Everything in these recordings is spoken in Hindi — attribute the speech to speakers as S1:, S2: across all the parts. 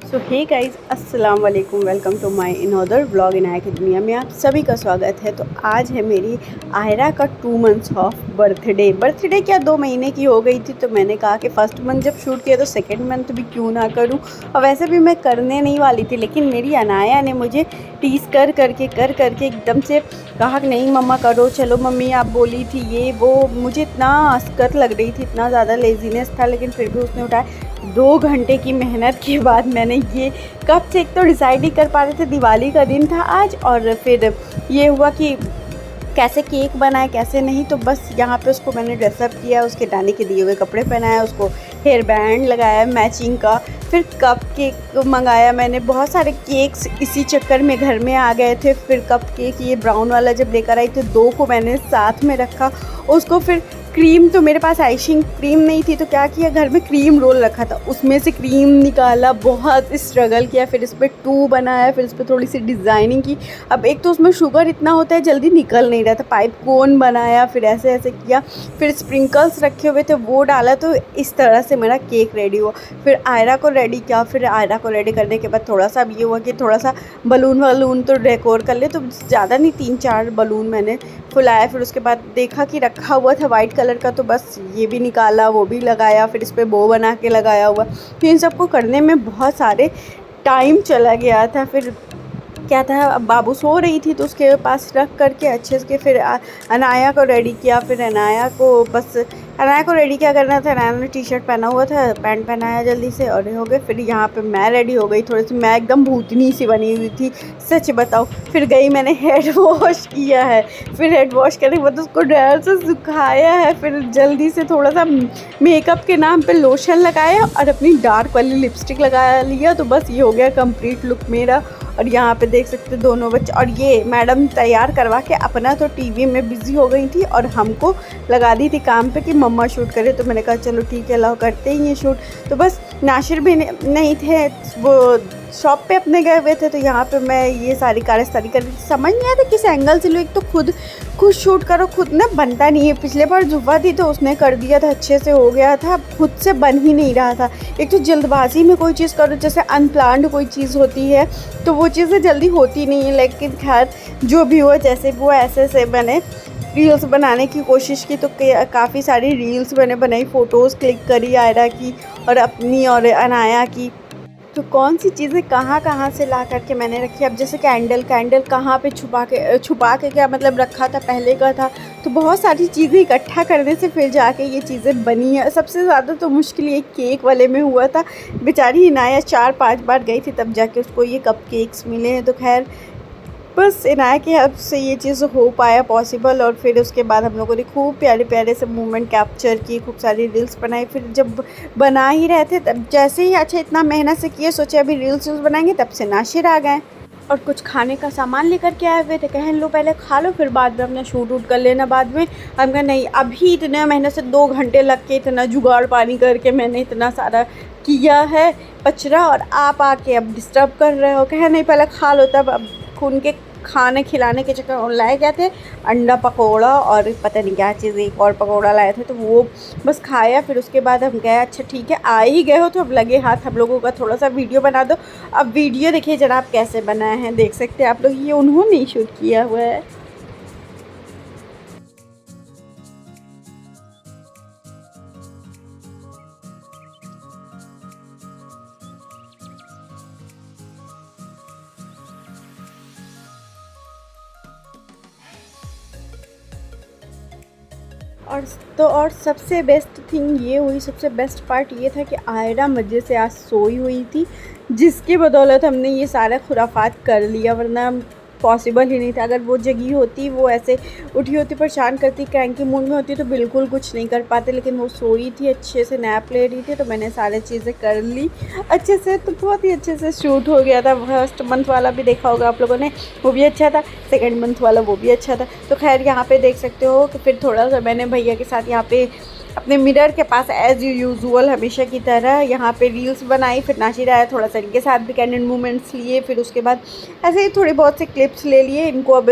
S1: सो हे गाइज़, अस्सलाम वालेकुम। Welcome to my another vlog. Inaya की दुनिया में आप सभी का स्वागत है। तो आज है मेरी आयरा का 2 मंथ्स ऑफ बर्थडे क्या 2 महीने की हो गई थी। तो मैंने कहा कि फ़र्स्ट मंथ जब शूट किया तो सेकंड मंथ भी क्यों ना करूं। और वैसे भी मैं करने नहीं वाली थी, लेकिन मेरी अनाया ने मुझे टीज़ कर करके एकदम से कहा कि नहीं मम्मा करो, चलो मम्मी आप बोली थी ये वो। मुझे इतना असकत लग रही थी, इतना ज़्यादा लेज़ीनेस था, लेकिन फिर भी उसने उठाया। 2 घंटे की मेहनत के बाद मैंने ये कब से, एक तो डिसाइड नहीं कर पा रहे थे, दिवाली का दिन था आज, और फिर ये हुआ कि कैसे केक बनाए कैसे नहीं। तो बस यहाँ पे उसको मैंने ड्रेसअप किया, उसके नानी के दिए हुए कपड़े पहनाया, उसको हेयर बैंड लगाया मैचिंग का, फिर कप केक मंगाया मैंने। बहुत सारे केक्स इसी चक्कर में घर में आ गए थे। फिर कप केक ये ब्राउन वाला जब लेकर आई तो 2 को मैंने साथ में रखा। उसको फिर क्रीम, तो मेरे पास आइसिंग क्रीम नहीं थी, तो क्या किया, घर में क्रीम रोल रखा था, उसमें से क्रीम निकाला, बहुत स्ट्रगल किया, फिर इस पर 2 बनाया, फिर इस पर थोड़ी सी डिज़ाइनिंग की। अब एक तो उसमें शुगर इतना होता है जल्दी निकल नहीं रहा था, पाइप कोन बनाया, फिर ऐसे ऐसे किया, फिर स्प्रिंकल्स रखे हुए थे वो डाला, तो इस तरह से मेरा केक रेडी हुआ। फिर आयरा को रेडी किया, फिर आयरा को रेडी करने के बाद थोड़ा सा अब ये हुआ कि थोड़ा सा बलून तो डेकोर कर ले, तो ज़्यादा नहीं 3-4 बलून मैंने फुलाया। फिर उसके बाद देखा कि रखा हुआ था वाइट कलर का, तो बस ये भी निकाला, वो भी लगाया, फिर इस पर बो बना के लगाया हुआ। फिर इन सबको करने में बहुत सारे टाइम चला गया था। फिर क्या था, अब बाबू सो रही थी तो उसके पास रख करके अच्छे से फिर अनाया को रेडी किया। फिर अनाया को रेडी क्या करना था, अनाया ने टी-शर्ट पहना हुआ था, पैंट पहनाया जल्दी से और हो गए। फिर यहाँ पे मैं रेडी हो गई, थोड़ी सी मैं एकदम भूतनी सी बनी हुई थी, सच बताओ। फिर गई, मैंने हेड वॉश किया है, फिर हेड वॉश करने के बाद उसको ड्रायर से सुखाया है, फिर जल्दी से थोड़ा सा मेकअप के नाम पे लोशन लगाया और अपनी डार्क वाली लिपस्टिक लगा लिया। तो बस ये हो गया कंप्लीट लुक मेरा। और यहाँ पे देख सकते दोनों बच्चे, और ये मैडम तैयार करवा के अपना तो टीवी में बिज़ी हो गई थी और हमको लगा दी थी काम पे कि मम्मा शूट करे। तो मैंने कहा चलो ठीक है, लाओ करते ही ये शूट। तो बस नाशिर भी नहीं थे, वो शॉप पे अपने गए हुए थे, तो यहाँ पे मैं ये सारी कार्यस्तारी कर रही थी। समझ नहीं आया था किस एंगल से लो, एक तो खुद शूट करो, खुद ना बनता नहीं है। पिछले बार जुब्बा थी तो उसने कर दिया था, अच्छे से हो गया था, खुद से बन ही नहीं रहा था। एक तो जल्दबाजी में कोई चीज़ करो, जैसे अनप्लान्ड कोई चीज़ होती है तो वो चीज़ें जल्दी होती नहीं है। लेकिन खैर जो भी हुआ, जैसे वो ऐसे से मैंने रील्स बनाने की कोशिश की, तो काफ़ी सारी रील्स मैंने बनाई, फ़ोटोज़ क्लिक करी आयरा की और अपनी और अनाया की। तो कौन सी चीज़ें कहाँ से ला करके मैंने रखी। अब जैसे कैंडल कहाँ पे छुपा के क्या मतलब रखा था, पहले का था। तो बहुत सारी चीज़ें इकट्ठा करने से फिर जाके ये चीज़ें बनी है। सबसे ज़्यादा तो मुश्किल ये केक वाले में हुआ था। बेचारी इनाया 4-5 बार गई थी तब जाके उसको ये कप केक्स मिले हैं। तो खैर बस इनाया की हेल्प से ये चीज़ हो पाया पॉसिबल। और फिर उसके बाद हम लोगों ने खूब प्यारे प्यारे से मोमेंट कैप्चर किए, खूब सारी रील्स बनाई। फिर जब बना ही रहे थे तब जैसे ही अच्छा इतना मेहनत से किए, सोचे अभी रील्स बनाएंगे, तब से नाशिर आ गए और कुछ खाने का सामान लेकर के आए हुए थे। कहन लो पहले खा लो, फिर बाद में अपना शूट वूट कर लेना बाद में। हम कहा नहीं, अभी इतने मेहनत से 2 घंटे लग के इतना जुगाड़ पानी करके मैंने इतना सारा किया है पचरा, और आप आके अब डिस्टर्ब कर रहे हो। कहे नहीं पहले खा लो। तब अब उनके खाने खिलाने के चक्कर में लाए क्या थे, अंडा पकौड़ा और पता नहीं क्या चीज़, एक और पकौड़ा लाए थे, तो वो बस खाया। फिर उसके बाद हम कहे अच्छा ठीक है, आ ही गए हो तो अब लगे हाथ हम लोगों का थोड़ा सा वीडियो बना दो। अब वीडियो देखिए जनाब कैसे बनाए हैं, देख सकते हैं आप लोग, ये उन्होंने ही शूट किया हुआ है। और सबसे बेस्ट थिंग ये हुई, सबसे बेस्ट पार्ट ये था कि आयरा मज़े से आज सोई हुई थी, जिसकी बदौलत हमने ये सारा खुराफात कर लिया, वरना पॉसिबल ही नहीं था। अगर वो जगी होती, वो ऐसे उठी होती, परेशान करती, क्रैंकी मूड में होती, तो बिल्कुल कुछ नहीं कर पाते। लेकिन वो सोई थी, अच्छे से नैप ले रही थी, तो मैंने सारी चीज़ें कर ली अच्छे से। तो बहुत ही अच्छे से शूट हो गया था। फर्स्ट मंथ वाला भी देखा होगा आप लोगों ने, वो भी अच्छा था, सेकेंड मंथ वाला वो भी अच्छा था। तो खैर यहाँ पे देख सकते हो कि फिर थोड़ा सा मैंने भैया के साथ यहाँ पे अपने मिरर के पास एज़ यूजुअल हमेशा की तरह यहाँ पे रील्स बनाई। फिर नाशिर आया, थोड़ा सा इनके साथ भी कैंडिड मोमेंट्स लिए। फिर उसके बाद ऐसे ही थोड़े बहुत से क्लिप्स ले लिए। इनको अब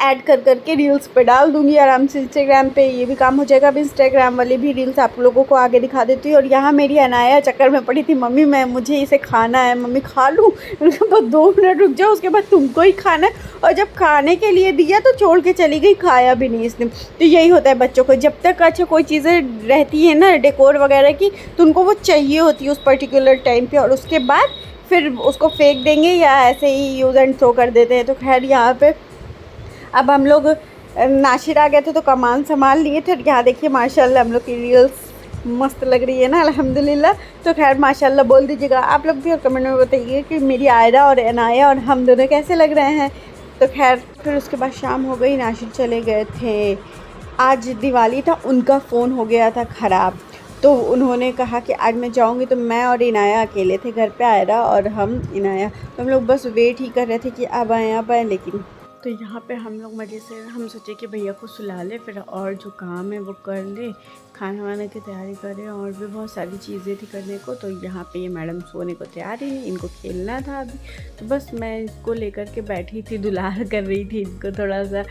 S1: ऐड कर करके रील्स पे डाल दूँगी आराम से इंस्टाग्राम पे, ये भी काम हो जाएगा। अब इंस्टाग्राम वाली भी रील्स आप लोगों को आगे दिखा देती हूँ। और यहाँ मेरी अनाया चक्कर में पड़ी थी, मम्मी मुझे इसे खाना है, मम्मी खा लूँ? उसके बाद 2 मिनट रुक जाओ, उसके बाद तुमको ही खाना है। और जब खाने के लिए दिया तो छोड़ के चली गई, खाया भी नहीं इसने। तो यही होता है बच्चों को, जब तक अच्छा कोई चीज़ें रहती है ना डेकोर वगैरह की, तो उनको वो चाहिए होती है उस पर्टिकुलर टाइम पे, और उसके बाद फिर उसको फेंक देंगे या ऐसे ही यूज़ एंड थ्रो कर देते हैं। तो खैर यहाँ पे अब हम लोग नासिर आ गए थे तो कमान संभाल लिए थे। यहाँ देखिए माशाल्लाह हम लोग की रील्स मस्त लग रही है ना, अल्हम्दुलिल्लाह। तो खैर माशाल्लाह बोल दीजिएगा आप लोग भी, और कमेंट में बताइए कि मेरी आयरा और अनाया और हम दोनों कैसे लग रहे हैं। तो खैर फिर उसके बाद शाम हो गई, नासिर चले गए थे। आज दिवाली था, उनका फ़ोन हो गया था ख़राब, तो उन्होंने कहा कि आज मैं जाऊंगी। तो मैं और इनाया अकेले थे घर पे, आयरा और हम इनाया, तो हम लोग बस वेट ही कर रहे थे कि अब आए। लेकिन तो यहाँ पे हम लोग मज़े से हम सोचे कि भैया को सुला ले, फिर और जो काम है वो कर ले, खाना वाना की तैयारी करें, और भी बहुत सारी चीज़ें थी करने को। तो यहाँ पे ये मैडम सोने को तैयार ही नहीं, इनको खेलना था अभी। तो बस मैं इसको लेकर के बैठी थी, दुलार कर रही थी इनको, थोड़ा सा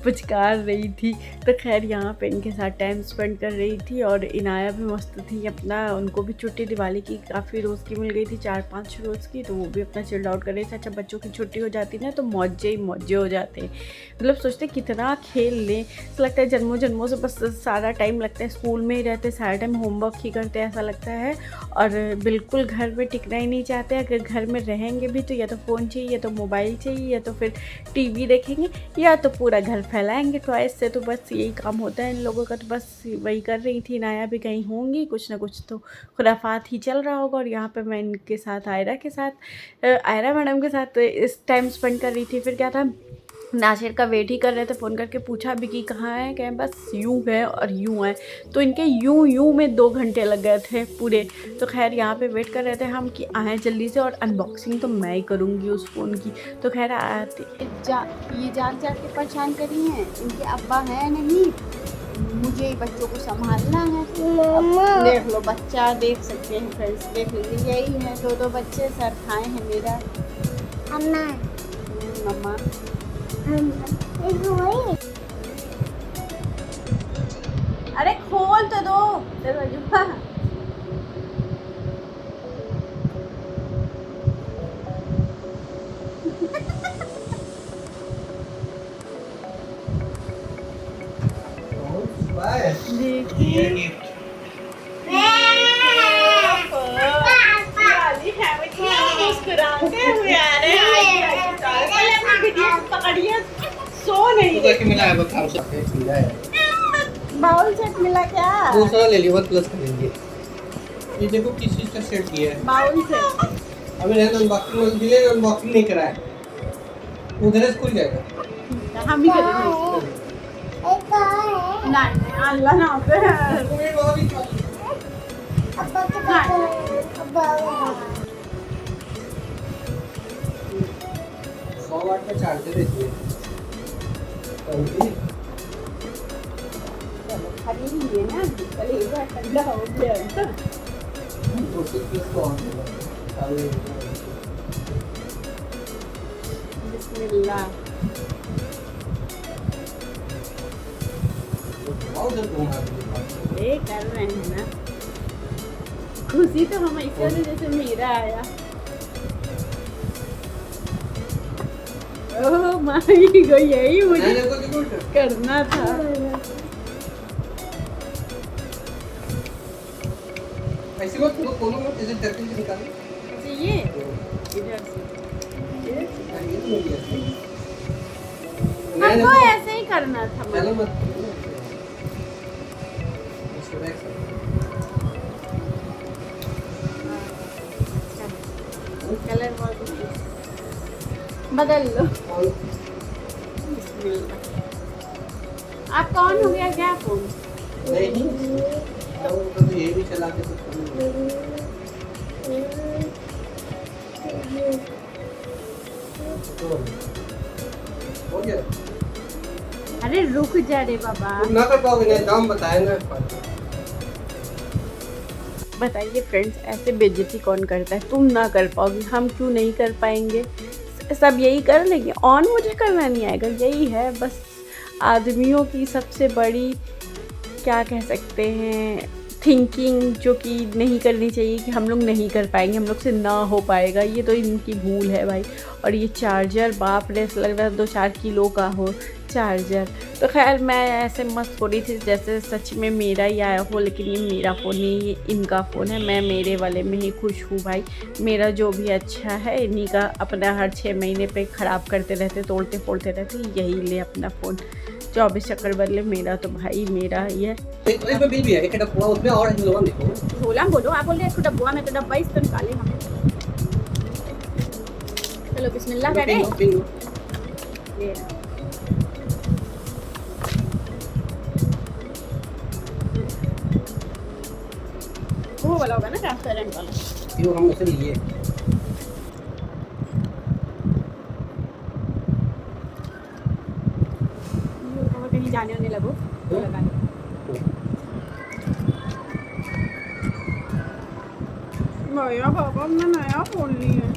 S1: पुचकार रही थी। तो खैर यहाँ पे इनके साथ टाइम स्पेंड कर रही थी। और इनाया भी मस्त थी अपना, उनको भी छुट्टी दिवाली की काफ़ी रोज़ की मिल गई थी, 4-5 रोज़ की, तो वो भी अपना चिल्ड आउट कर रही थी। अच्छा बच्चों की छुट्टी हो जाती ना तो मौजे ही मौजे हो जाते हैं, मतलब सोचते कितना खेल लें। तो लगता है जन्मों से बस सारा टाइम लगता है स्कूल में ही रहते, सारा टाइम होमवर्क ही करते हैं ऐसा लगता है, और बिल्कुल घर में टिकना ही नहीं चाहते। अगर घर में रहेंगे भी तो या तो फ़ोन चाहिए, या तो मोबाइल चाहिए, या तो फिर टीवी देखेंगे, या तो पूरा घर फैलाएंगे टॉयज से। तो बस यही काम होता है इन लोगों का। तो बस वही कर रही थी। नाया भी कहीं होंगी, कुछ ना कुछ तो खुराफात ही चल रहा होगा। और यहाँ पे मैं इनके साथ आयरा मैडम के साथ इस टाइम स्पेंड कर रही थी। फिर क्या था, नासिर का वेट ही कर रहे थे, फ़ोन करके पूछा भी कि कहाँ है, कहें बस यूँ है और यूँ है। तो इनके यूँ में 2 घंटे लग गए थे पूरे। तो खैर यहाँ पे वेट कर रहे थे हम कि आएँ जल्दी से, और अनबॉक्सिंग तो मैं ही करूँगी उस फ़ोन की। तो खैर आते ये जान के परेशान करी हैं, इनके अब्बा हैं नहीं, मुझे बच्चों को संभालना है। अब देख लो बच्चा, देख सकते हैं फ्रेंड्स, देख लीजिए यही है, 2 बच्चे सर खाए हैं मेरा। मम्मा अरे खोल तो दो दरवाजा। देखिए मुस्कुराते हुए आ रहे हैं, पकड़िए, सो नहीं बाउल सेट मिला क्या?
S2: दूसरा ले लियो, प्लस करेंगे। ये देखो किस चीज का सेट किया है,
S1: बाउल सेट।
S2: अभी अनबॉक्सिंग नहीं करा है, उधर से खुल जाएगा।
S1: हम ही करेंगे। नहीं अल्लाह ना पे
S2: वाट का चार्जर देती है,
S1: खरीद लिए ना, कलेजा ठंडा हो गया।
S2: 230 को ऑन
S1: बिस्मिल्लाह। ये कर रहे हैं ना, खुशी तो हम ऐसे थे जैसे मेरा आया। ओह माई गो, यही मुझे करना था।
S2: ऐसे मत खोलो मत, ऐसे टर्किंग से निकालो।
S1: अच्छा ये इधर से हमको ऐसे ही करना था।
S2: चलो मत
S1: कलर बदल लो। आप कौन हो गया क्या फोन?
S2: नहीं तो ये भी चला के हो गया।
S1: अरे रुक जा रे बाबा,
S2: ना कर पाओगे, नहीं दाम बताएंगे।
S1: बताइए फ्रेंड्स, ऐसे बेइज्जती कौन करता है? तुम ना कर पाओगे, हम क्यों नहीं कर पाएंगे? सब यही कर लेंगे, ऑन मुझे करना नहीं आएगा। यही है बस आदमियों की सबसे बड़ी, क्या कह सकते हैं, थिंकिंग, जो कि नहीं करनी चाहिए, कि हम लोग नहीं कर पाएंगे, हम लोग से ना हो पाएगा। ये तो इनकी भूल है भाई। और ये चार्जर, बाप रे, ऐसा लग रहा है 2-4 किलो का हो चार्जर। तो खैर मैं ऐसे मस्त हो रही थी जैसे सच में मेरा ही आया हो, लेकिन ये मेरा फ़ोन नहीं, ये इनका फ़ोन है। मैं मेरे वाले में ही खुश हूँ भाई। मेरा जो भी अच्छा है, इन्हीं का अपना हर 6 महीने पे ख़राब करते रहते, तोड़ते फोड़ते रहते, यही ले अपना फ़ोन। 24 चक्कर बदले, मेरा तो भाई मेरा ही है।
S2: इसमें बिल भी है, एक डब्बा उसमें और इन लोगों ने देखो।
S1: बोला बोलो, आप बोल रहे हैं इसको डब्बा में, तो डब्बा इसको निकाले हम। चलो बिस्मिल्लाह करें। ये वो वाला होगा ना, ट्रांसपेरेंट वाला।
S2: ये हम उसे लिए।
S1: और कहीं जाने होने लगो तो लगा लो। भैया पापा मैं नया फ़ोन ली है।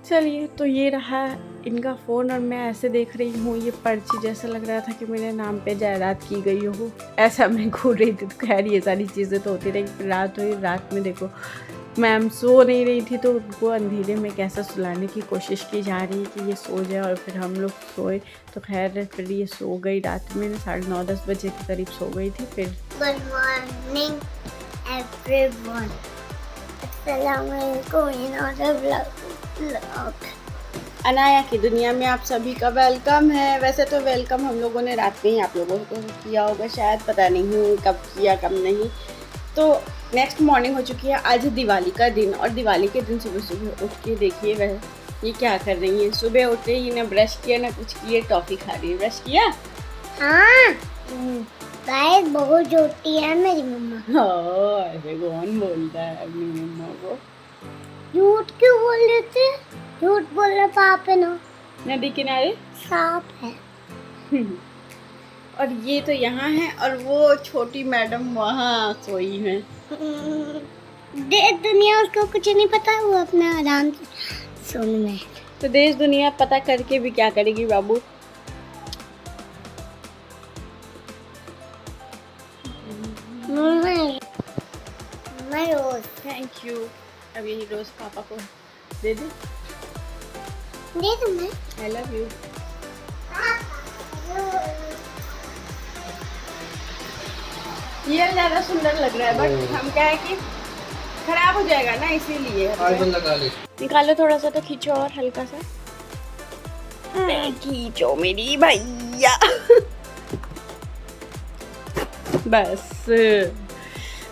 S1: चलिए, तो ये रहा इनका फ़ोन, और मैं ऐसे देख रही हूँ, ये पर्ची जैसा लग रहा था कि मेरे नाम पे जायदाद की गई हो, ऐसा मैं घूर रही थी। तो खैर ये सारी चीज़ें तो होती रही। फिर रात हुई, रात में देखो मैम सो नहीं रही थी, तो उनको अंधेरे में कैसे सुलाने की कोशिश की जा रही है कि ये सो जाए, और फिर हम लोग सोए। तो खैर फिर ये सो गई रात में, 9:30-10 बजे के करीब सो गई थी। फिर
S3: गुड मॉर्निंग एवरीवन, अस्सलाम वालेकुम, अनदर व्लॉग।
S1: अनाया की दुनिया में आप सभी का वेलकम है। वैसे तो वेलकम हम लोगों ने रात में ही आप लोगों को किया होगा शायद, पता नहीं कब किया कब नहीं। तो नेक्स्ट मॉर्निंग हो चुकी है, आज दिवाली का दिन, और दिवाली के दिन सुबह सुबह उठ के देखिए वह ये क्या कर रही है। सुबह उठ रही, ना ब्रश किया ना कुछ किए, टॉफ़ी खा रही है। ब्रश किया?
S3: हाँ गाइस, बहुत झूठी है मेरी मम्मा।
S1: हाँ, ऐसे कौन बोलता है अपनी मम्मा को?
S3: झूठ क्यों बोल रहे थे? झूठ बोल रहे पापा ना,
S1: नदी किनारे
S3: सांप है।
S1: और ये तो यहाँ है, और वो छोटी मैडम वहाँ सोई है।
S3: देश दुनिया उसको कुछ नहीं पता, वो अपना आराम से सुन में।
S1: तो देश दुनिया पता करके भी क्या करेगी बाबू?
S3: मैं रोज
S1: थैंक यू। अब यही रोज पापा को दे दे।
S3: दे दूँ मैं।
S1: I love you. ये ज़्यादा सुंदर लग रहा है, बट हम क्या है कि खराब हो जाएगा ना, इसीलिए। निकालो थोड़ा सा, तो खींचो और हल्का सा। खींचो मेरी भैया। बस,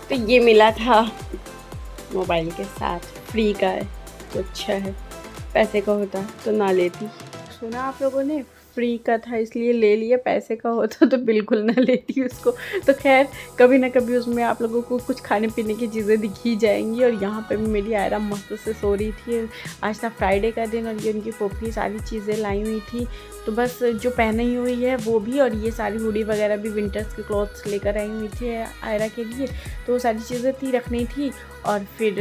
S1: तो ये मिला था मोबाइल के साथ, फ्री का है तो अच्छा है, पैसे का होता तो ना लेती। सुना आप लोगों ने, फ्री का था इसलिए ले लिया, पैसे का होता तो बिल्कुल ना लेती उसको। तो खैर कभी ना कभी उसमें आप लोगों को कुछ खाने पीने की चीज़ें दिखी जाएंगी। और यहाँ पे भी मेरी आयरा मस्त से सो रही थी। आज था फ्राइडे का दिन, और ये उनकी पोपी सारी चीज़ें लाई हुई थी। तो बस जो पहनी हुई है वो भी, और ये सारी हुडी वगैरह भी विंटर्स के क्लॉथ्स लेकर आई हुई थी आयरा के लिए। तो वो सारी चीज़ें थी, रखनी थी। और फिर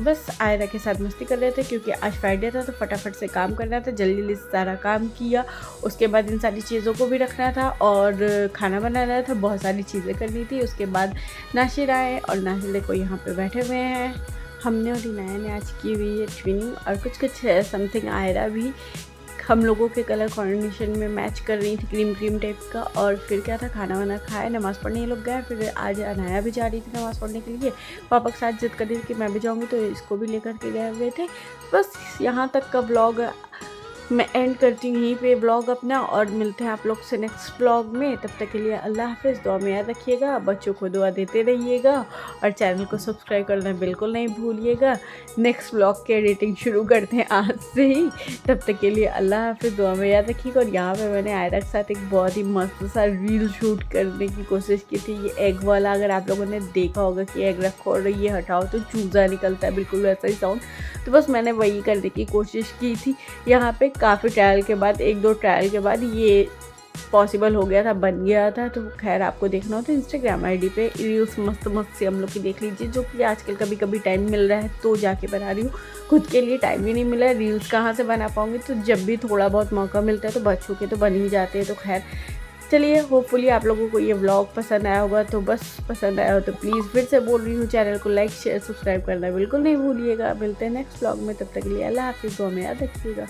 S1: बस आयरा के साथ मस्ती कर रहे थे, क्योंकि आज फ्राइडे था तो फटाफट से काम करना था। जल्दी जल्दी सारा काम किया, उसके बाद इन सारी चीज़ों को भी रखना था, और खाना बनाना था, बहुत सारी चीज़ें करनी थी। उसके बाद नाशिर आए, और नाशिर को यहाँ पे बैठे हुए हैं। हमने और इनाया ने आज की हुई है ट्विनिंग, और कुछ समथिंग आयरा भी हम लोगों के कलर कॉम्बिनेशन में मैच कर रही थी, क्रीम क्रीम टाइप का। और फिर क्या था, खाना वाना खाया, नमाज़ पढ़ने ये लोग गए। फिर आज अनाया भी जा रही थी नमाज़ पढ़ने के लिए, पापा के साथ जिद कर रही थी कि मैं भी जाऊँगी, तो इसको भी लेकर के गए हुए थे। बस यहाँ तक का व्लॉग मैं एंड करती हूँ यहीं पे व्लॉग अपना, और मिलते हैं आप लोग से नेक्स्ट व्लॉग में। तब तक के लिए अल्लाह हाफ़िज़। दुआ में याद रखिएगा, बच्चों को दुआ देते रहिएगा, और चैनल को सब्सक्राइब करना बिल्कुल नहीं भूलिएगा। नेक्स्ट व्लॉग की एडिटिंग शुरू करते हैं आज से ही। तब तक के लिए अल्लाह हाफ़िज़, दुआ में याद रखिएगा। और यहाँ पे मैंने आयरा के साथ एक बहुत ही मस्त सा रील शूट करने की कोशिश की थी। ये एग वाला, अगर आप लोगों ने देखा होगा कि एग रखो और ये हटाओ तो चूज़ा निकलता है, बिल्कुल वैसा ही साउंड। तो बस मैंने वही करने की कोशिश की थी। यहाँ पे काफ़ी ट्रायल के बाद, 1-2 ट्रायल के बाद ये पॉसिबल हो गया था, बन गया था। तो खैर आपको देखना हो तो इंस्टाग्राम आईडी पे रील्स मस्त मस्त से हम लोग की देख लीजिए, जो कि आजकल कभी कभी टाइम मिल रहा है तो जाके बना रही हूँ। खुद के लिए टाइम ही नहीं मिला है, रील्स कहाँ से बना पाऊँगी। तो जब भी थोड़ा बहुत मौका मिलता है तो बच्चों के तो बन ही जाते हैं। तो खैर चलिए, होपफुली आप लोगों को ये व्लॉग पसंद आया होगा। तो बस पसंद आया हो तो प्लीज़ फिर से बोल रही हूँ, चैनल को लाइक शेयर सब्सक्राइब करना बिल्कुल नहीं भूलिएगा। मिलते हैं नेक्स्ट व्लॉग में, तब तक के लिए अल्लाह हाफिज़, दुआ में याद रखिएगा।